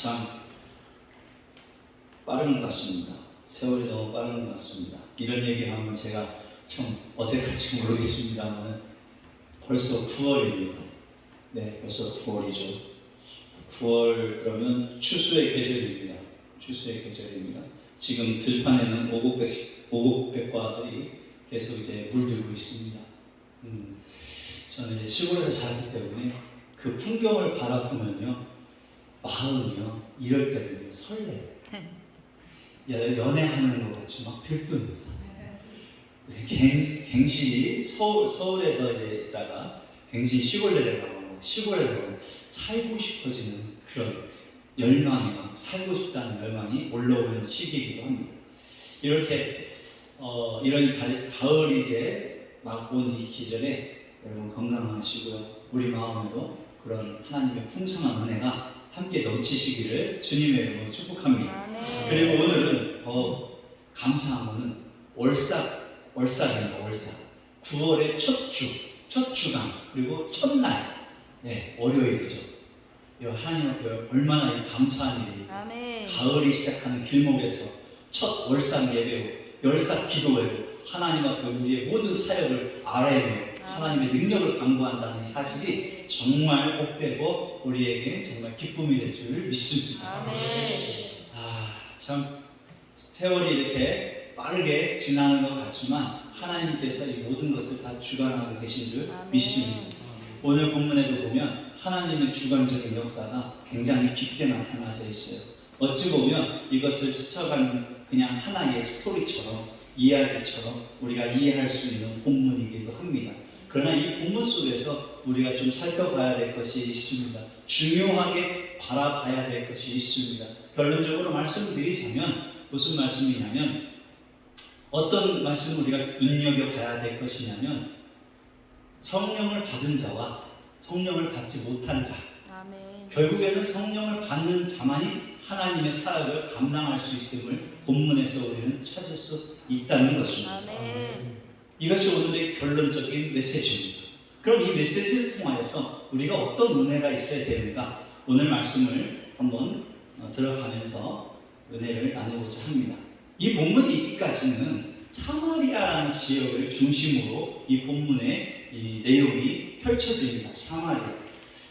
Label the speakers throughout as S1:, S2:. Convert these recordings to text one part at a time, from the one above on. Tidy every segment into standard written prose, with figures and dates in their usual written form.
S1: 참 빠른 것 같습니다. 세월이 너무 빠른 것 같습니다. 이런 얘기하면 제가 참 어색할지 모르겠습니다만 벌써 9월입니다. 네, 벌써 9월이죠. 9월 그러면 추수의 계절입니다. 추수의 계절입니다. 지금 들판에는 오곡백과들이 계속 이제 물들고 있습니다. 저는 이제 시골에서 자랐기 때문에 그 풍경을 바라보면요, 마음이요, 이럴 때는요, 설레요. 연애하는 것 같이 막 들뜹니다. 갱신이 서울에서 이제 있다가 갱신 시골 내려가고 시골에서 살고 싶어지는 그런 열망이 막 살고 싶다는 열망이 올라오는 시기이기도 합니다. 이렇게 이런 가을이 이제 막 온 이 기절에 여러분 건강하시고요. 우리 마음에도 그런 하나님의 풍성한 은혜가 함께 넘치시기를 주님의 이름으로 축복합니다. 그리고 오늘은 더 감사한 것은 월삭입니다. 월삭. 9월의 첫 주간, 그리고 첫날, 네, 월요일이죠. 하나님 앞에 얼마나 감사한 일이에요. 가을이 시작하는 길목에서 첫 월삭 예배로, 월삭 기도회로 하나님 앞에 우리의 모든 사역을 아뢰며 하나님의 능력을 강구한다는 이 사실이 정말 복되고 우리에게 정말 기쁨이 될 줄 믿습니다. 참 세월이 이렇게 빠르게 지나는 것 같지만 하나님께서 이 모든 것을 다 주관하고 계신 줄 믿습니다. 오늘 본문에도 보면 하나님의 주관적인 역사가 굉장히 깊게 나타나져 있어요. 어찌 보면 이것을 스쳐간 그냥 하나의 스토리처럼, 이야기처럼 우리가 이해할 수 있는 본문이기도 합니다. 그러나 이 본문 속에서 우리가 좀 살펴봐야 될 것이 있습니다. 중요하게 바라봐야 될 것이 있습니다. 결론적으로 말씀드리자면 무슨 말씀이냐면, 어떤 말씀을 우리가 눈여겨봐야 될 것이냐면, 성령을 받은 자와 성령을 받지 못한 자, 결국에는 성령을 받는 자만이 하나님의 사역을 감당할 수 있음을 본문에서 우리는 찾을 수 있다는 것입니다. 이것이 오늘의 결론적인 메시지입니다. 그럼 이 메시지를 통하여서 우리가 어떤 은혜가 있어야 되는가, 오늘 말씀을 한번 들어가면서 은혜를 나누고자 합니다. 이 본문 이기까지는 사마리아라는 지역을 중심으로 이 본문의 이 내용이 펼쳐집니다.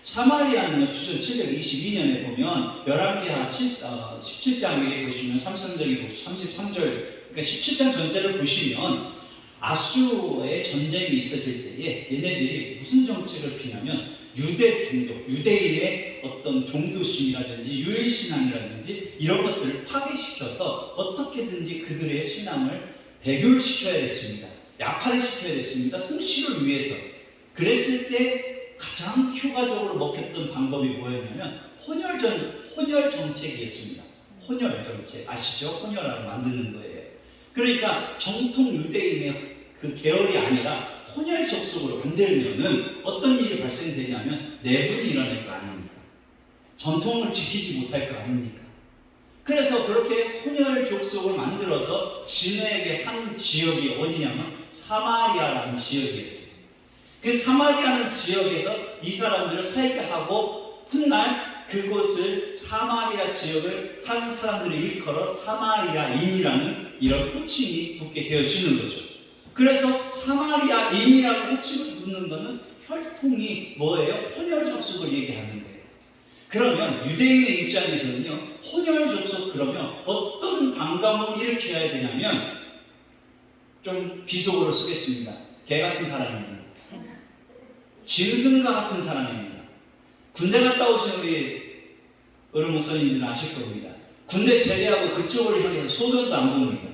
S1: 사마리아는요, 주전 722년에 보면 열왕기하 17장에 보시면 33절, 그러니까 17장 전체를 보시면 아수르의 전쟁이 있어질 때에 얘네들이 무슨 정책을 피냐면 유대 종교, 유대인의 어떤 종교심이라든지 유일신앙이라든지 이런 것들을 파괴시켜서 어떻게든지 그들의 신앙을 배교시켜야 됐습니다. 약화시켜야 됐습니다. 통치를 위해서. 그랬을 때 가장 효과적으로 먹혔던 방법이 뭐였냐면 혼혈 정책이었습니다. 혼혈 정책 아시죠? 혼혈을 만드는 거예요. 그러니까 정통 유대인의 그 계열이 아니라 혼혈 접속으로 만들면은 어떤 일이 발생되냐면 내분이 일어날 거 아닙니까? 전통을 지키지 못할 거 아닙니까? 그래서 그렇게 혼혈 족속을 만들어서 진에게 한 지역이 어디냐면 사마리아라는 지역이었어요. 그 사마리아라는 지역에서 이 사람들을 살게 하고 훗날 그곳을 사마리아 지역을 사는 사람들을 일컬어 사마리아인이라는 이런 호칭이 붙게 되어지는 거죠. 그래서 사마리아인이라고 호칭을 붙는 것은 혈통이 뭐예요? 혼혈 족속을 얘기하는 거예요. 그러면 유대인의 입장에서는요, 혼혈 족속 그러면 어떤 반감을 일으켜야 되냐면, 좀 비속어로 쓰겠습니다. 개 같은 사람입니다. 짐승과 같은 사람입니다. 군대 갔다 오신 우리 어른 목사님들은 아실 겁니다. 군대 제대하고 그쪽을 향해서 소변도 안 봅니다.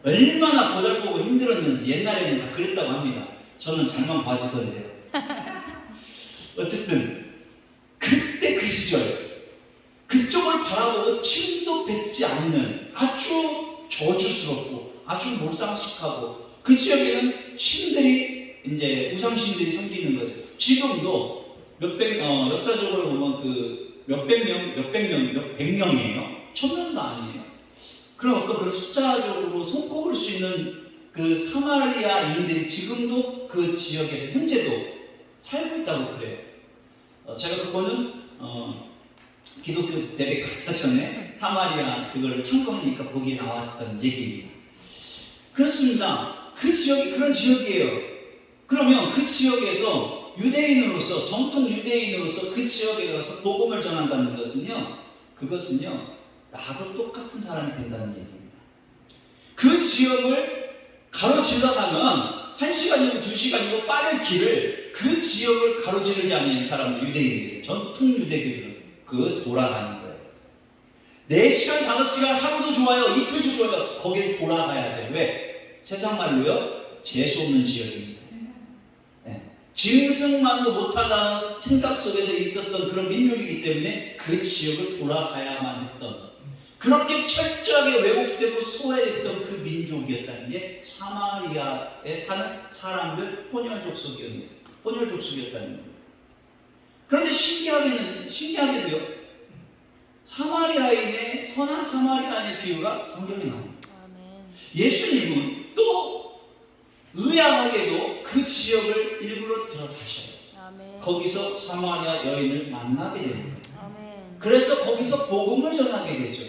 S1: 얼마나 고달프고 힘들었는지 옛날에는 다 그랬다고 합니다. 저는 잘만 봐주던데요. 어쨌든 그때 그 시절 그쪽을 바라보고 침도 뱉지 않는 아주 저주스럽고 아주 몰상식하고 그 지역에는 신들이 이제 우상신들이 섬기는 거죠. 지금도 역사적으로 보면 그 몇백 명이에요. 1000명도 아니에요. 그럼 어떤 그런 숫자적으로 손꼽을 수 있는 그 사마리아인들이 지금도 그 지역에서 현재도 살고 있다고 그래요. 제가 그거는 기독교 대백과사 전에 사마리아 그거를 참고하니까 거기에 나왔던 얘기입니다. 그렇습니다. 그 지역이 그런 지역이에요. 그러면 그 지역에서 유대인으로서, 정통 유대인으로서 그 지역에 가서 복음을 전한다는 것은요, 그것은요, 나도 똑같은 사람이 된다는 얘기입니다. 그 지역을 가로질러 가면 1시간이고 2시간이고 빠른 길을 그 지역을 가로지르지 않는 사람은 유대인들이에요. 전통 유대교는 그 돌아가는 거예요. 4시간, 5시간 하루도 좋아요. 이틀도 좋아요. 거기를 돌아가야 돼요. 왜? 세상 말로요, 재수 없는 지역입니다. 네. 짐승만도 못한다는 생각 속에서 있었던 그런 민족이기 때문에 그 지역을 돌아가야만 했던, 그렇게 철저하게 왜곡되고 소외됐던 그 민족이었다는 게 사마리아에 사는 사람들 혼혈족속이었다는 거예요. 그런데 신기하게도요, 사마리아인의, 선한 사마리아인의 비유가 성경에 나옵니다. 예수님은 또 의아하게도 그 지역을 일부러 들어가셔요. 거기서 사마리아 여인을 만나게 됩니다. 그래서 거기서 복음을 전하게 되죠.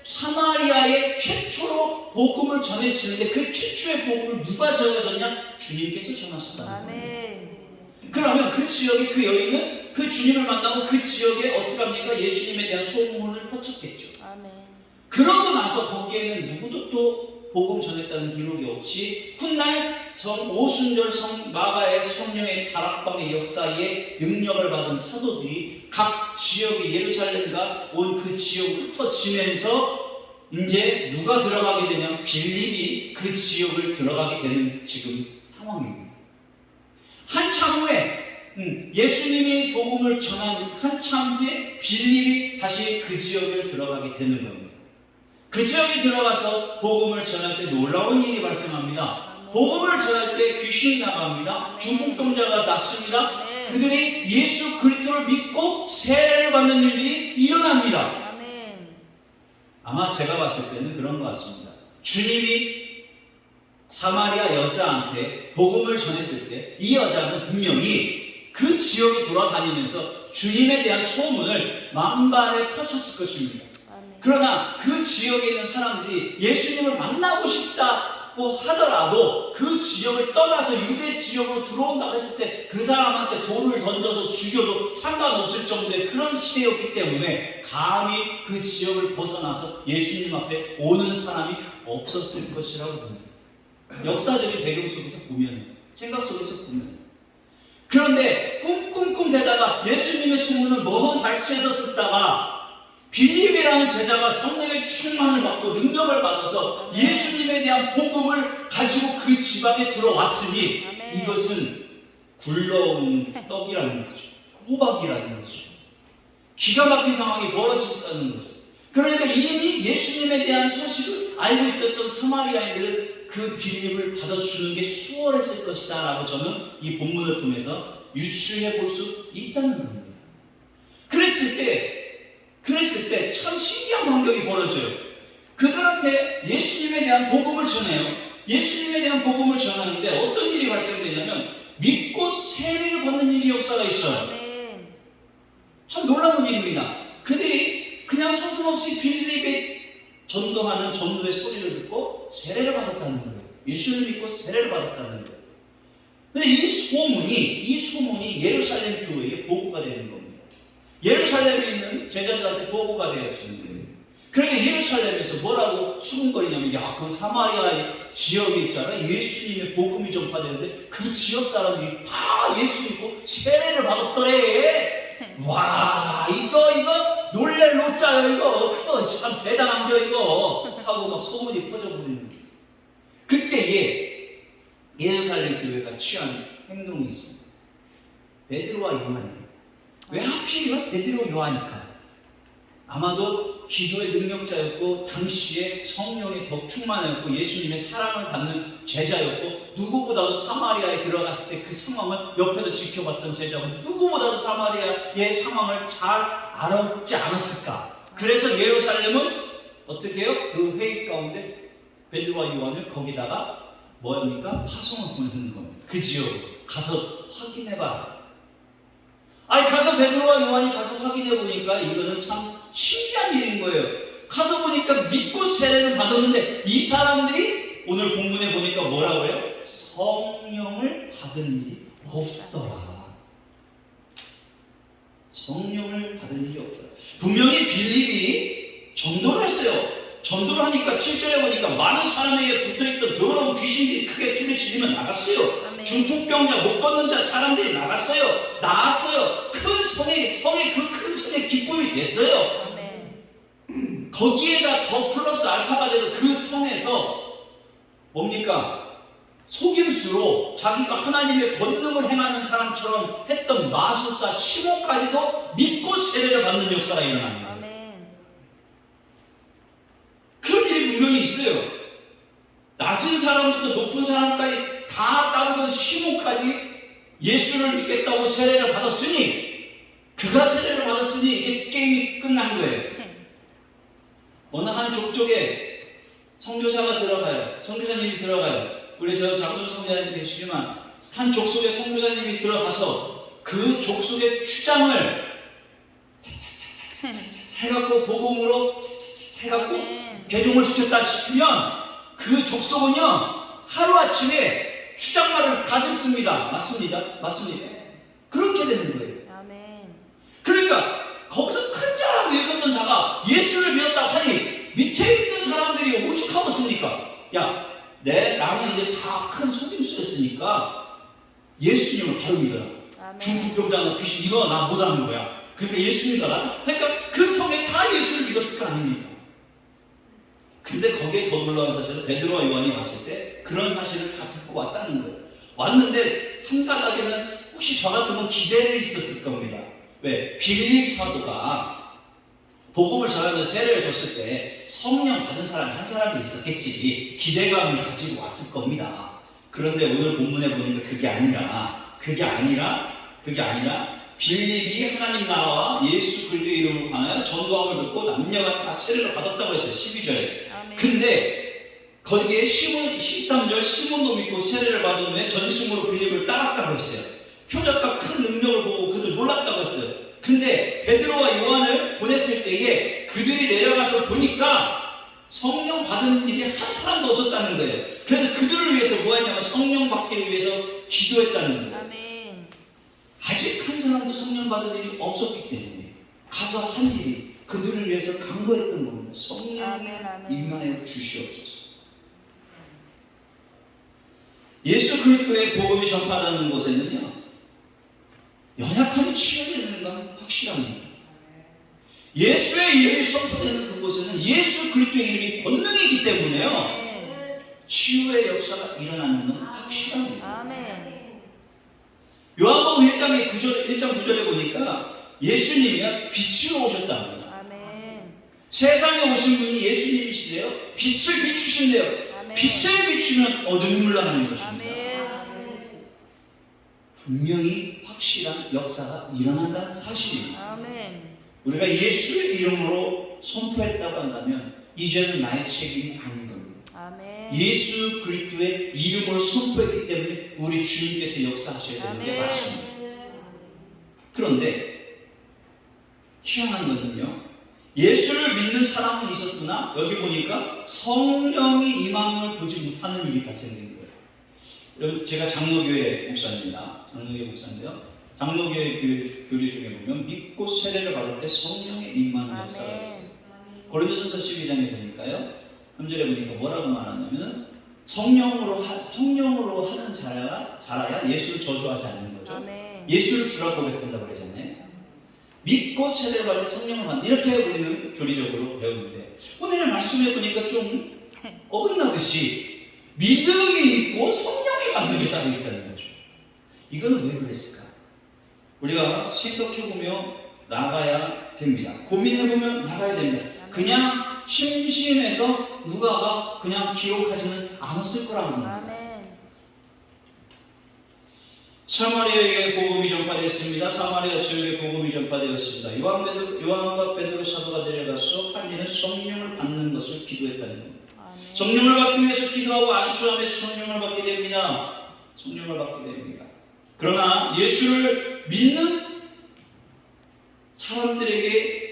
S1: 사마리아의 최초로 복음을 전해지는데 그 최초의 복음을 누가 전해졌냐? 주님께서 전하셨다. 그러면 그 지역의 그 여인은 그 주님을 만나고 그 지역에 어떻게 합니까? 예수님에 대한 소문을 퍼쳤겠죠. 그러고 나서 거기에는 누구도 또 복음 전했다는 기록이 없이 훗날 성 오순절 성 마가의 성령의 다락방의 역사에 능력을 받은 사도들이 각 지역의 예루살렘과 온 그 지역을 흩어지면서 이제 누가 들어가게 되냐면 빌립이 그 지역을 들어가게 되는 지금 상황입니다. 한참 후에 예수님이 복음을 전한 한참 후에 빌립이 다시 그 지역을 들어가게 되는 겁니다. 그 지역에 들어가서 복음을 전할 때 놀라운 일이 발생합니다. 복음을 전할 때 귀신이 나갑니다. 중풍병자가 낫습니다. 그들이 예수 그리스도를 믿고 세례를 받는 일들이 일어납니다. 아마 제가 봤을 때는 그런 것 같습니다. 주님이 사마리아 여자한테 복음을 전했을 때 이 여자는 분명히 그 지역에 돌아다니면서 주님에 대한 소문을 만반에 퍼쳤을 것입니다. 그러나 그 지역에 있는 사람들이 예수님을 만나고 싶다고 하더라도 그 지역을 떠나서 유대 지역으로 들어온다고 했을 때 그 사람한테 돌을 던져서 죽여도 상관없을 정도의 그런 시대였기 때문에 감히 그 지역을 벗어나서 예수님 앞에 오는 사람이 없었을 것이라고 봅니다. 역사적인 배경 속에서 보면, 생각 속에서 보면. 그런데 꿈꿈꿈 대다가 예수님의 소문을 먼 발치에서 듣다가 빌립이라는 제자가 성령의 충만을 받고 능력을 받아서 예수님에 대한 복음을 가지고 그 지방에 들어왔으니 이것은 굴러온 떡이라는 거죠. 호박이라는 거죠. 기가 막힌 상황이 벌어졌다는 거죠. 그러니까 이미 예수님에 대한 소식을 알고 있었던 사마리아인들은 그 빌립을 받아주는 게 수월했을 것이다 라고 저는 이 본문을 통해서 유추해 볼 수 있다는 겁니다. 그랬을 때 참 신기한 광경이 벌어져요. 그들한테 예수님에 대한 복음을 전해요. 예수님에 대한 복음을 전하는데 어떤 일이 발생되냐면 믿고 세례를 받는 일이 역사가 있어요. 참 놀라운 일입니다. 그들이 그냥 서슴없이 빌립에 전도하는 전도의 소리를 듣고 세례를 받았다는 거예요. 예수를 믿고 세례를 받았다는 거예요. 근데 이 소문이 예루살렘 교회에 보고가 되는 겁니다. 예루살렘에 있는 제자들한테 보고가 되어지는 거예요. 그러니까 예루살렘에서 뭐라고 수군거리냐면, 야, 그 사마리아 지역에 있잖아, 예수님의 복음이 전파되는데 그 지역 사람들이 다 예수 믿고 세례를 받았더래. 와, 이거 놀랄 노짜요, 이거 참 대단한 거 이거 하고 막 소문이 퍼져버리는 거예요. 그때에 예루살렘 교회가 취한 행동이 있습니다. 베드로와 요한. 왜 하필이면 베드로 요한일까? 아마도 기도의 능력자였고 당시에 성령에 더 충만했고 예수님의 사랑을 받는 제자였고 누구보다도 사마리아에 들어갔을 때 그 상황을 옆에서 지켜봤던 제자고 누구보다도 사마리아의 상황을 잘 알았지 않았을까? 그래서 예루살렘은 어떻게 해요? 그 회의 가운데 베드로와 요한을 거기다가 뭐합니까? 파송을 보내는 겁니다. 그 지역으로 가서 확인해봐. 아니 가서 베드로와 요한이 가서 확인해 보니까 이거는 참 신기한 일인 거예요. 가서 보니까 믿고 세례를 받았는데 이 사람들이 오늘 본문에 보니까 뭐라고 해요? 성령을 받은 일이 없더라. 성령을 받은 일이 없더라. 분명히 빌립이 전도를 했어요. 전도를 하니까 7절에 보니까 많은 사람에게 붙어있던 더러운 귀신들이 크게 소리치리며 나갔어요.
S2: 아멘.
S1: 중풍병자, 못 걷는 자 사람들이 나갔어요. 나왔어요. 큰 성의 그 큰 성의 기쁨이 됐어요.
S2: 아멘.
S1: 거기에다 더 플러스 알파가 되는 그 성에서 뭡니까? 속임수로 자기가 하나님의 권능을 행하는 사람처럼 했던 마술사 시몬까지도 믿고 세례를 받는 역사가 일어납니다.
S2: 아멘.
S1: 그런 일이 분명히 있어요. 낮은 사람부터 높은 사람까지 다 따르던 시몬까지 예수를 믿겠다고 세례를 받았으니 그가 세례를 받았으니 이제 게임이 끝난 거예요. 어느 한 족속에 선교사가 들어가요. 선교사님이 들어가요. 우리 저 장수 선교사님 계시지만 한 족속에 선교사님이 들어가서 그 족속의 추장을 해갖고 복음으로 해갖고 개종을 시켰다 싶으면 그 족속은요 하루아침에 추장말을 다 듣습니다. 맞습니다. 맞습니다. 그렇게 되는 거예요.
S2: 아멘.
S1: 그러니까 거기서 큰 자라고 일컫는 자가 예수를 믿었다고 하니 밑에 있는 사람들이 오죽하고 있습니까? 야, 나는 이제 다 큰 속임수였으니까 예수님을 바로 믿어라.
S2: 아멘.
S1: 중풍병자나 귀신 이거 나 못하는 거야. 그러니까 예수 믿어라. 그러니까 그 성에 다 예수를 믿었을 거 아닙니까? 근데 거기에 더 놀라운 사실은 베드로와 요한이 왔을 때 그런 사실을 다 듣고 왔다는 거예요. 왔는데 한 가닥에는 혹시 저 같으면 기대를 있었을 겁니다. 왜? 빌립 사도가 복음을 전하면서 세례를 줬을 때 성령 받은 사람이 한 사람이 있었겠지. 기대감을 가지고 왔을 겁니다. 그런데 오늘 본문에 보니까 그게 아니라 빌립이 하나님 나라와 예수 그리스도의 이름으로 관하여 전도함을 듣고 남녀가 다 세례를 받았다고 했어요. 12절에. 근데 거기에 13절 시몬도 믿고 세례를 받은 후에 전심으로 빌립을 따랐다고 했어요. 표적과 큰 능력을 보고 그들 놀랐다고 했어요. 근데 베드로와 요한을 보냈을 때에 그들이 내려가서 보니까 성령 받은 일이 한 사람도 없었다는 거예요. 그래서 그들을 위해서 뭐 했냐면 성령 받기를 위해서 기도했다는 거예요.
S2: 아멘.
S1: 아직 한 사람도 성령 받은 일이 없었기 때문에 가서 한 일이 그들을 위해서 간구했던 겁니다. 성령이
S2: 아멘.
S1: 임하여 주시옵소서. 예수 그리스도의 복음이 전파되는 곳에는요 연약함이 치유되는 건 확실합니다. 예수의 이름이 선포되는 그곳에는 예수 그리스도의 이름이 권능이기 때문에요 치유의 역사가 일어나는 건 확실합니다.
S2: 아멘.
S1: 요한복음 1장 9절에 보니까 예수님이 빛으로 오셨답니다.
S2: 아멘.
S1: 세상에 오신 분이 예수님이시래요. 빛을 비추신대요.
S2: 아멘.
S1: 빛을 비추면 어둠이 물러나는 것입니다.
S2: 아멘.
S1: 분명히 확실한 역사가 일어난다는 사실입니다.
S2: 아멘.
S1: 우리가 예수의 이름으로 선포했다고 한다면 이제는 나의 책임이 아닌 겁니다.
S2: 아멘.
S1: 예수 그리스도의 이름으로 선포했기 때문에 우리 주님께서 역사하셔야 되는 게 맞습니다. 그런데 희한한 것은요 예수를 믿는 사람은 있었으나 여기 보니까 성령이 임함을 보지 못하는 일이 발생된 거예요. 여러분 제가 장로교회 목사입니다. 장로교회 목사인데요. 장로교회 교리 중에 보면 믿고 세례를 받을 때 성령의 임하는 역사가 있어요. 고린도전서 12장에 보니까요 3절에 보니까 뭐라고 말하냐면 성령으로 하는 자라야 예수를 저주하지 않는 거죠.
S2: 아멘.
S1: 예수를 주라고 고백한다고 그러잖아요. 믿고 세례를 받을 성령을 받는 이렇게 우리는 교리적으로 배우는데 오늘 말씀에 보니까 좀 어긋나듯이 믿음이 있고 성령이 받는 게 따로 있다는 거죠. 이거는 왜 그랬을까? 우리가 생각해보며 나가야 됩니다. 고민해보면 나가야 됩니다. 그냥 심심해서 누가가 그냥 기록하지는 않았을 거라고 봅니다.
S2: 아멘.
S1: 사마리아에게 복음이 전파되었습니다. 사마리아 지역에 복음이 전파되었습니다. 요한과 베드로 사도가 내려가서 한 일은 성령을 받는 것을 기도했다는 겁니다.
S2: 아멘.
S1: 성령을 받기 위해서 기도하고 안수하면서 성령을 받게 됩니다. 성령을 받게 됩니다. 그러나 예수를 믿는 사람들에게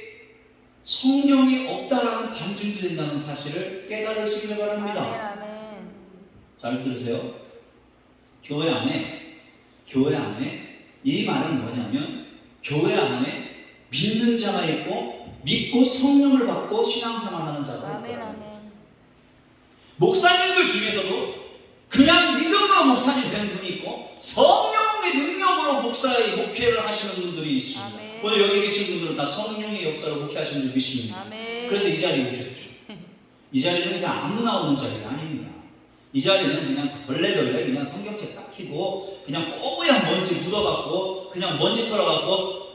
S1: 성령이 없다라는 반증도 된다는 사실을 깨달으시길 바랍니다.
S2: 아멘.
S1: 잘 들으세요. 교회 안에 이 말은 뭐냐면 교회 안에 믿는 자가 있고 믿고 성령을 받고 신앙생활하는 자가 있다.
S2: 아멘.
S1: 목사님들 중에서도 그냥 믿음으로 목사님 되는 분이 있고 성령의 능력으로 목회를 하시는 분들이 있습니다.
S2: 아멘.
S1: 오늘 여기 계신 분들은 다 성령의 역사로 목회하시는 줄 믿습니다.
S2: 아멘.
S1: 그래서 이 자리에 오셨죠. 이 자리는 그냥 아무나 오는 자리가 아닙니다. 이 자리는 그냥 덜레덜레 그냥 성경책 딱 켜고 그냥 뽀얀 먼지 묻어갖고 그냥 먼지 털어갖고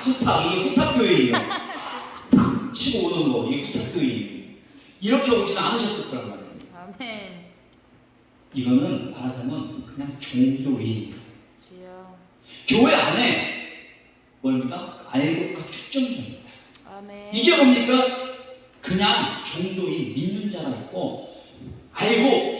S1: 후탁 이게 후탁교회예요. 탁 치고 오는 거 이게 후탁교회예요. 이렇게 오지는 않으셨을 거란 말이에요.
S2: 아멘.
S1: 이거는 말하자면 그냥 종교이니까.
S2: 주여.
S1: 교회 안에 뭡니까? 알곡과 축전입니다.
S2: 아멘.
S1: 이게 뭡니까? 그냥 종교인 믿는 자가 있고 알고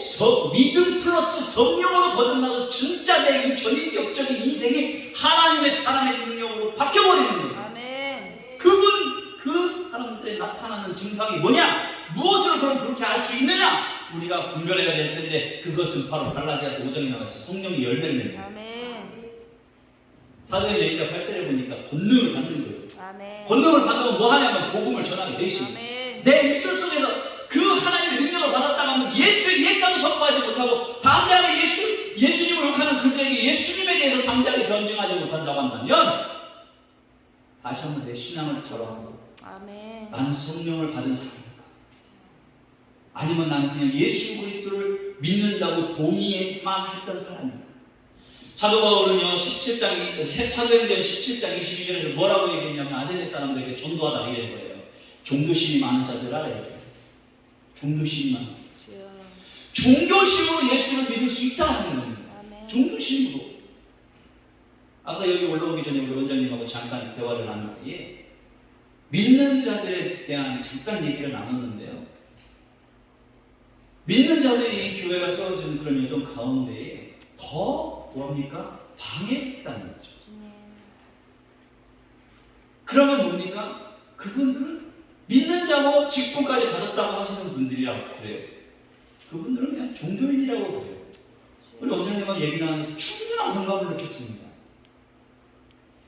S1: 믿음 플러스 성령으로 거듭나서 진짜 내 이 전인격적인 인생이 하나님의 사람의 능력으로 바뀌어버리는 거예요.
S2: 아멘.
S1: 그 사람들의 나타나는 증상이 뭐냐? 무엇으로 그럼 그렇게 알 수 있느냐? 우리가 분별해야 될 텐데 그것은 바로 갈라디아서 5장에 나와 있어. 성령이 열매를 맺는 거예요.
S2: 아멘.
S1: 사도행전 2장 8절에 보니까 권능을 받는 거예요.
S2: 아멘.
S1: 권능을 받으면 뭐 하냐면 복음을 전하게 돼 있습니다.
S2: 아멘.
S1: 내 입술 속에서 그 하나님의 능력을 받았다가 하면 옛자도 선포하지 못하고 담대하게 예수님을 욕하는 그들에게 예수님에 대해서 담대하게 변증하지 못한다고 한다면 다시 한번 내 신앙을 돌아보고
S2: 아멘.
S1: 나는 성령을 받은 사람인가? 아니면 나는 그냥 예수 그리스도를 믿는다고 동의만 했던 사람인가? 사도 바울은요 17장 사도행전 17장 22절에서 뭐라고 얘기했냐면 아데네 사람들에게 전도하다 이런 거예요. 종교심이 많은 자들아 이렇게. 종교심이 많은 자들. 종교심으로 예수를 믿을 수 있다는 겁니다.
S2: 아멘.
S1: 종교심으로. 아까 여기 올라오기 전에 우리 원장님하고 잠깐 대화를 나눈 사이에 믿는 자들에 대한 잠깐 얘기를 나눴는데요. 믿는 자들이 이 교회가 세워지는 그런 여정 가운데에 더 뭡니까? 방해했다는 거죠. 그러면 뭡니까? 그분들은 믿는 자고 직분까지 받았다고 하시는 분들이라고 그래요. 그분들은 그냥 종교인이라고 그래요. 우리 원장님하고 얘기 나누면서 충분한 공감을 느꼈습니다.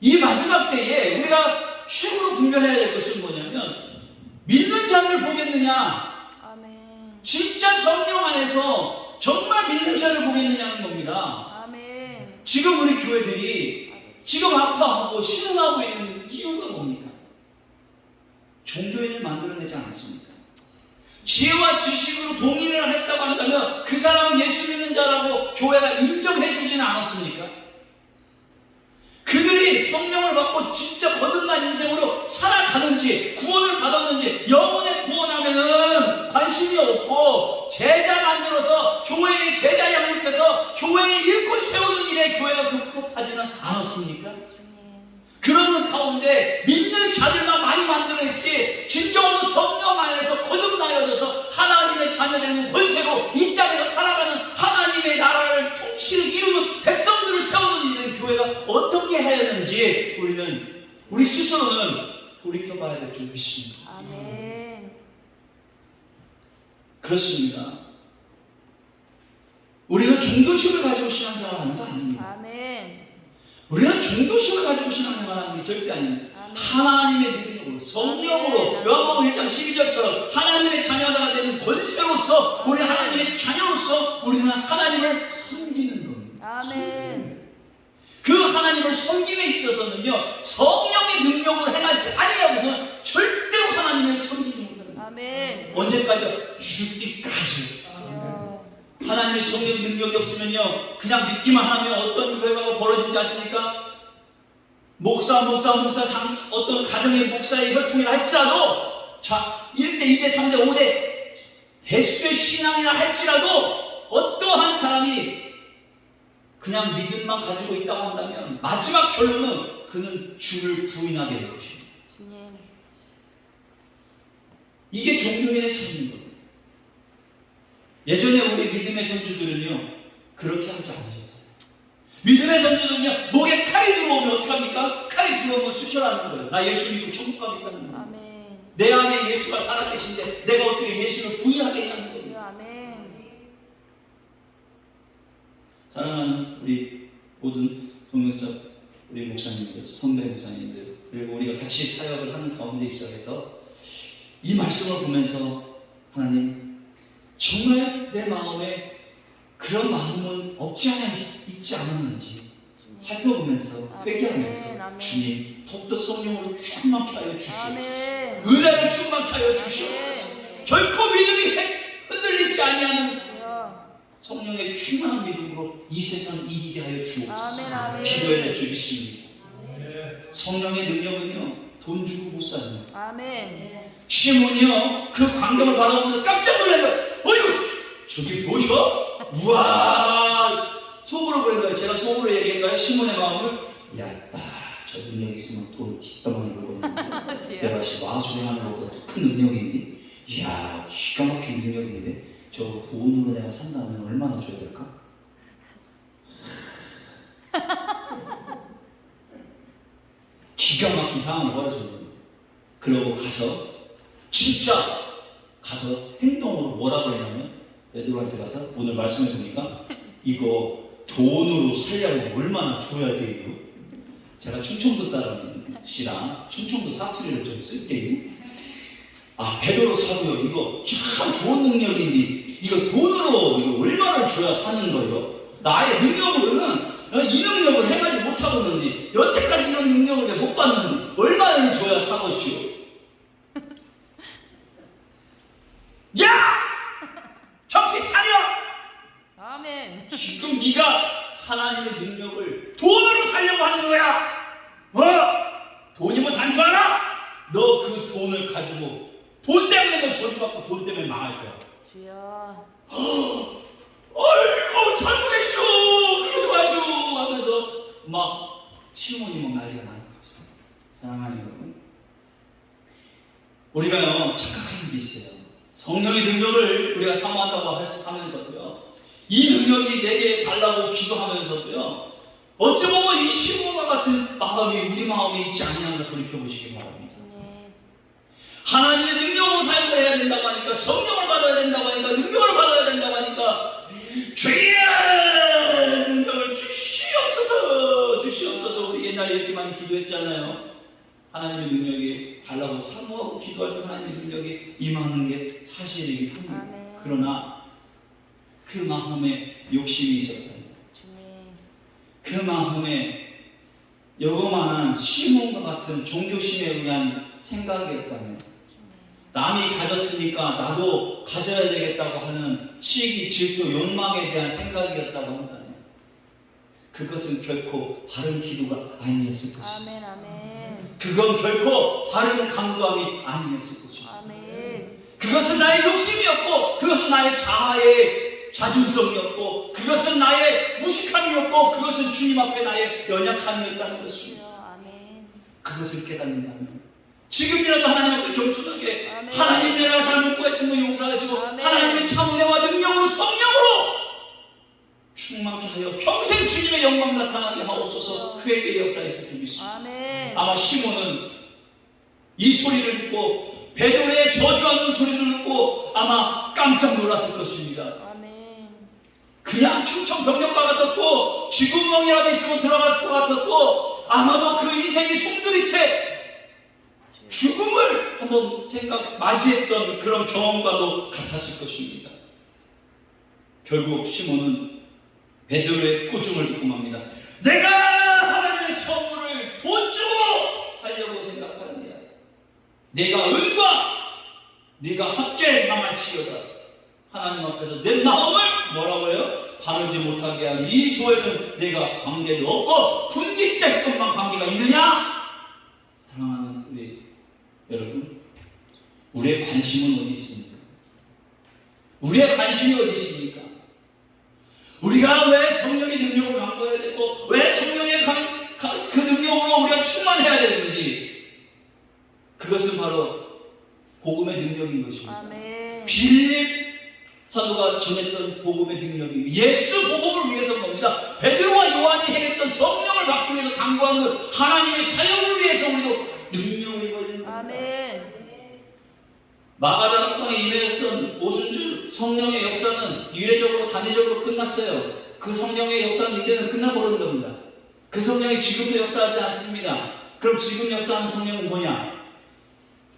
S1: 이 마지막 때에 우리가 최고로 분별해야 될 것은 뭐냐면 믿는 자를 보겠느냐,
S2: 아멘.
S1: 진짜 성령 안에서 정말 믿는 자를 보겠느냐는 겁니다.
S2: 아멘.
S1: 지금 우리 교회들이 지금 아파하고 신음하고 있는 이유가 뭡니까? 종교인을 만들어내지 않았습니까? 지혜와 지식으로 동의를 했다고 한다면 그 사람은 예수 믿는 자라고 교회가 인정해 주지는 않았습니까? 그들이 성령을 받고 진짜 거듭난 인생으로 살아가는지 구원을 받았는지 영혼의 구원하면은 관심이 없고 제자 만들어서 교회의 제자 양육해서 교회의 일꾼 세우는 일에 교회가 급급하지는 않았습니까? 그러는 가운데 믿는 자들만 많이 만들어냈지 진정으로 성령 안에서 거듭나여져서 하나님의 자녀되는 권세로 이 땅에서 살아가는 하나님의 나라를 통치를 이루는 백성들을 세우는 일은 교회가 어떻게 해야 하는지 우리 스스로는 돌이켜봐야 될 줄 믿습니다.
S2: 아멘.
S1: 그렇습니다. 우리는 종교심을 가지고 신앙생활하는 거 아닙니다.
S2: 아멘.
S1: 우리는 종교심을 가지고 신앙생활하는 게 절대 아닙니다.
S2: 아멘.
S1: 하나님의 능력으로 성령으로 요한복음 1장 12절처럼 하나님의 자녀가 되는 권세로서 우리는 하나님의 자녀로서 우리는 하나님을 섬기는 겁니다.
S2: 아멘.
S1: 그 하나님을 섬김에 있어서는요 성령의 능력으로 행하지 아니하고서는 절대로 하나님을 섬기지 못합니다.
S2: 아멘.
S1: 언제까지요? 죽기까지.
S2: 주여.
S1: 하나님의 성령 능력이 없으면요 그냥 믿기만 하면 어떤 결과가 벌어진지 아십니까? 어떤 가정의 목사의 혈통이라 할지라도 1대 2대 3대 5대 대수의 신앙이라 할지라도 어떠한 사람이 그냥 믿음만 가지고 있다고 한다면 마지막 결론은 그는 주를 부인하게 될 것입니다.
S2: 주님.
S1: 이게 종교인의 삶인 겁니다. 예전에 우리 믿음의 선주들은요 그렇게 하지 않으셨어요. 믿음의 선주들은요 목에 칼이 들어오면 어떻게 합니까? 칼이 생각이 들어오면 수혈하는 거예요. 나 예수 믿고 천국 가겠다는 거예요.
S2: 아멘.
S1: 내 안에 예수가 살아계신데 내가 어떻게 예수를 부인하겠냐는 거예요.
S2: 주여 아멘.
S1: 사랑하는 우리 모든 동역자, 우리 목사님들, 선배 목사님들, 그리고 우리가 같이 사역을 하는 가운데 입장에서 이 말씀을 보면서 하나님, 정말 내 마음에 그런 마음은 없지 않아 있지 않았는지 살펴보면서 회개하면서
S2: 아멘.
S1: 주님 더욱더 성령으로 충만케 하여 주시옵소서.
S2: 아멘.
S1: 은혜를 충만케 하여 주시옵소서.
S2: 아멘.
S1: 결코 믿음이 흔들리지 아니하는
S2: 주여.
S1: 성령의 충만한 믿음으로 이 세상 이기게 하여 주옵소서.
S2: 아멘. 아멘.
S1: 기도해야 될 줄 믿습니다. 성령의 능력은요 돈 주고 못 사는 거예요.
S2: 아멘.
S1: 시몬이요 그 광경을 바라보면서 깜짝 놀라요. 어휴 저기 보셔? 우와 속으로 그런 거예요. 제가 속으로 얘기한 거예요. 시몬의 마음을 야저 능력 있으면 돈 뒷담화리 벌거든요.
S2: 주여.
S1: 내가 마술행하는 것보다 더 큰 능력인데 이야 기가 막힌 능력인데 저 돈으로 내가 산다면 얼마나 줘야 될까? 기가 막힌 상황이 벌어지는 거예요. 그러고 진짜 가서 행동으로 뭐라고 했냐면 베드로한테 가서 오늘 말씀해 보니까 이거 돈으로 살려면 얼마나 줘야 돼요? 제가 충청도 사람이랑 충청도 사투리를 좀 쓸게요. 베드로 사도요 이거 참 좋은 능력인데 이거 돈으로 이거 얼마나 줘야 사는 거예요? 나의 능력으로는 이 능력을 행하지 못하겠는데 여태까지 이런 능력을 못 받는데 얼마나 줘야 사것이오? 야! 정신 차려!
S2: 아멘.
S1: 지금 네가 하나님의 능력을 돈으로 살려고 하는 거야. 돈이면 단추하나? 너 그 돈을 가지고 돈 때문에 너 저주받고 돈 때문에 망할 거야.
S2: 주여.
S1: 아이고 잘못했쇼 그러지 마쇼 하면서 막 시몬이 막 난리가 나는 거죠. 사랑하는 여러분, 우리가요 착각하는 게 있어요. 성령의 능력을 우리가 사모한다고 하면서도요 이 능력이 내게 달라고 기도하면서도요 어찌 보면 이 시몬과 같은 마음이 우리 마음에 있지 않냐가 돌이켜보시기 바랍니다. 하나님의 능력으로 사용을 해야 된다고 하니까 성령을 받아야 된다고 하니까 능력을 받아야 된다고 하니까 주여 능력을 주시옵소서 우리 옛날에 이렇게 많이 기도했잖아요. 하나님의 능력이 달라고 사모하고 기도할 때 하나님의 능력이 임하는 게 사실이기 때문에 그러나 그 마음에 욕심이 있었다. 그 마음에 요거만한 시몬과 같은 종교심에 의한 생각이었다면 남이 가졌으니까 나도 가져야 되겠다고 하는 시기, 질투, 욕망에 대한 생각이었다고 한다면 그것은 결코 바른 기도가 아니었을 것입니다.
S2: 아멘. 아멘.
S1: 그건 결코 바른 강구함이 아니었을 것입니다.
S2: 아멘.
S1: 그것은 나의 욕심이었고 그것은 나의 자아의 자존성이었고 그것은 나의 무식함이었고 그것은 주님 앞에 나의 연약함이었다는 것입니다.
S2: 아멘.
S1: 그것을 깨닫는다면 지금이라도 하나님 앞에 겸손하게
S2: 아멘.
S1: 하나님 내가 잘못 구했던 거 용서하시고
S2: 아멘.
S1: 하나님의 참은혜와 능력으로 성령으로 충만케 하여 평생 주님의 영광 나타나게 하옵소서. 회개의 역사에서 주겠습니다.
S2: 아멘.
S1: 아마 시몬은 이 소리를 듣고 베드로의 저주하는 소리를 듣고 아마 깜짝 놀랐을 것입니다.
S2: 아멘.
S1: 그냥 충청병력과 같았고 쥐구멍이라도 있으면 들어갈 것 같았고 아마도 그 인생이 송두리째 죽음을 한번 맞이했던 그런 경험과도 같았을 것입니다. 결국 시몬은 베드로의 꾸중을 듣고 맙니다. 내가 하나님의 선물을 돈 주고 살려고 생각하느냐? 내가 은과 네가 함께 망할지어다. 하나님 앞에서 내 마음을 뭐라고 해요? 바르지 못하게 하니 이 도에는 내가 관계도 없고 분깃될 것만 관계가 있느냐? 사랑하는 우리 여러분, 우리의 관심은 어디 있습니까? 우리의 관심이 어디 있습니까? 우리가 왜 성령의 능력을 강구해야 되고 왜 성령의 그 능력으로 우리가 충만해야 되는지 그것은 바로 복음의 능력인 것입니다.
S2: 아멘.
S1: 빌립 사도가 전했던 복음의 능력입니다. 예수 복음을 위해서 겁니다. 베드로와 요한이 행했던 성령을 받기 위해서 강구하는 하나님의 사역을 위해서 우리도 능력을 입어야 됩니다.
S2: 아멘.
S1: 마가다락방에 임했던 오순절 성령의 역사는 이례적으로 단회적으로 끝났어요. 그 성령의 역사는 이제는 끝나버린 겁니다. 그 성령이 지금도 역사하지 않습니다. 그럼 지금 역사하는 성령은 뭐냐?